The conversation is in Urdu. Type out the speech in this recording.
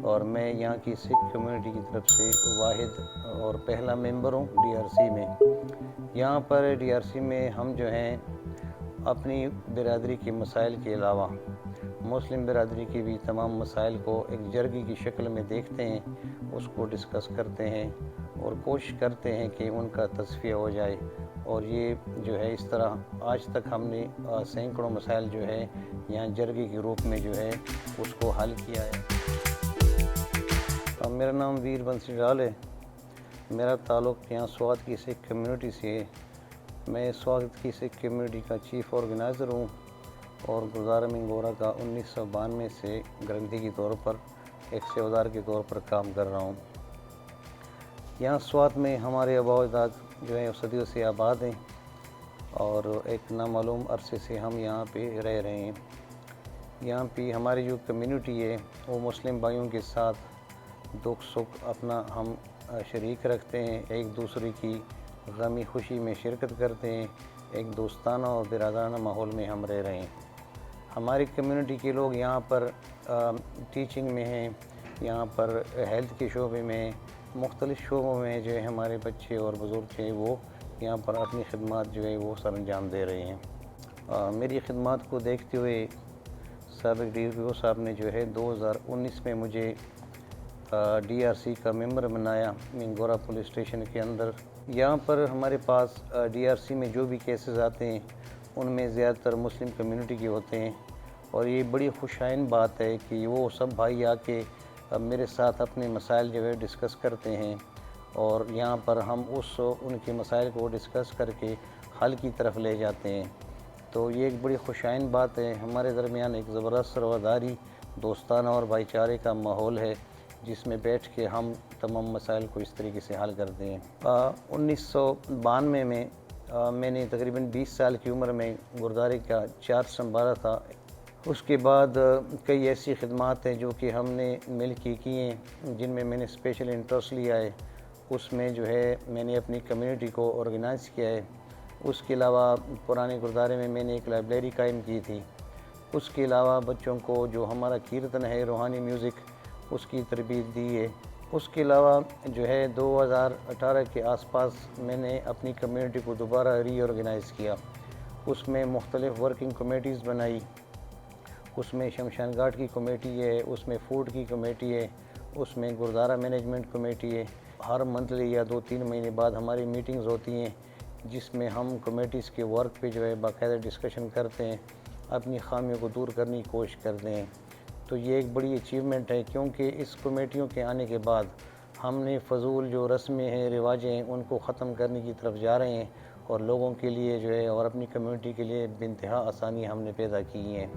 اور میں یہاں کی سکھ کمیونٹی کی طرف سے واحد اور پہلا ممبر ہوں ڈی آر سی میں۔ یہاں پر ڈی آر سی میں ہم جو ہیں اپنی برادری کے مسائل کے علاوہ مسلم برادری کے بھی تمام مسائل کو ایک جرگے کی شکل میں دیکھتے ہیں، اس کو ڈسکس کرتے ہیں اور کوشش کرتے ہیں کہ ان کا تصفیہ ہو جائے۔ اور یہ جو ہے اس طرح آج تک ہم نے سینکڑوں مسائل جو ہے یہاں جرگے کے روپ میں جو ہے اس کو حل کیا ہے۔ میرا نام ویر بنسی ڈال ہے، میرا تعلق یہاں سوات کی سکھ کمیونٹی سے ہے۔ میں سوات کی سکھ کمیونٹی کا چیف آرگنائزر ہوں اور گردوارہ منگورہ کا 1992 سے گرنتھی کے طور پر ایک سیوادار کے طور پر کام کر رہا ہوں۔ یہاں سوات میں ہمارے آباء و اجداد جو ہیں صدیوں سے آباد ہیں اور ایک نامعلوم عرصے سے ہم یہاں پہ رہ رہے ہیں۔ یہاں پہ ہماری جو کمیونٹی ہے وہ مسلم بھائیوں کے ساتھ دکھ سکھ اپنا ہم شریک رکھتے ہیں، ایک دوسرے کی غمی خوشی میں شرکت کرتے ہیں، ایک دوستانہ اور برادرانہ ماحول میں ہم رہ رہے ہیں۔ ہماری کمیونٹی کے لوگ یہاں پر ٹیچنگ میں ہیں، یہاں پر ہیلتھ کے شعبے میں، مختلف شعبوں میں جو ہے ہمارے بچے اور بزرگ ہیں وہ یہاں پر اپنی خدمات جو ہے وہ سر انجام دے رہے ہیں۔ میری خدمات کو دیکھتے ہوئے سابق ڈی پی او صاحب نے جو ہے 2019 میں مجھے ڈی آر سی کا ممبر بنایا منگورہ پولیس اسٹیشن کے اندر۔ یہاں پر ہمارے پاس ڈی آر سی میں جو بھی کیسز آتے ہیں ان میں زیادہ تر مسلم کمیونٹی کے ہوتے ہیں اور یہ بڑی خوشائن بات ہے کہ وہ سب بھائی آ کے میرے ساتھ اپنے مسائل جو ہے ڈسکس کرتے ہیں اور یہاں پر ہم ان کے مسائل کو ڈسکس کر کے حل کی طرف لے جاتے ہیں۔ تو یہ ایک بڑی خوشائن بات ہے، ہمارے درمیان ایک زبردست رواداری، دوستانہ اور بھائی چارے کا ماحول ہے جس میں بیٹھ کے ہم تمام مسائل کو اس طریقے سے حل کرتے ہیں۔ 1992 میں میں نے تقریباً 20 سال کی عمر میں گردوارے کا چارج سنبھالا تھا۔ اس کے بعد کئی ایسی خدمات ہیں جو کہ ہم نے مل کے کی ہیں جن میں نے اسپیشل انٹرسٹ لیا ہے۔ اس میں جو ہے میں نے اپنی کمیونٹی کو آرگنائز کیا ہے۔ اس کے علاوہ پرانے گردوارے میں نے ایک لائبریری قائم کی تھی۔ اس کے علاوہ بچوں کو جو ہمارا کیرتن ہے، روحانی میوزک، اس کی تربیت دی ہے۔ اس کے علاوہ جو ہے 2018 کے آس پاس میں نے اپنی کمیونٹی کو دوبارہ ری آرگنائز کیا۔ اس میں مختلف ورکنگ کمیٹیز بنائی، اس میں شمشان گھاٹ کی کمیٹی ہے، اس میں فوڈ کی کمیٹی ہے، اس میں گردوارہ مینجمنٹ کمیٹی ہے۔ ہر منتھلی یا 2-3 مہینے بعد ہماری میٹنگز ہوتی ہیں جس میں ہم کمیٹیز کے ورک پہ جو ہے باقاعدہ ڈسکشن کرتے ہیں، اپنی خامیوں کو دور کرنے کی کوشش کرتے ہیں۔ تو یہ ایک بڑی اچیومنٹ ہے کیونکہ اس کمیٹیوں کے آنے کے بعد ہم نے فضول جو رسمیں ہیں، رواجیں ہیں، ان کو ختم کرنے کی طرف جا رہے ہیں اور لوگوں کے لیے جو ہے اور اپنی کمیونٹی کے لیے بے انتہا آسانی ہم نے پیدا کی ہیں۔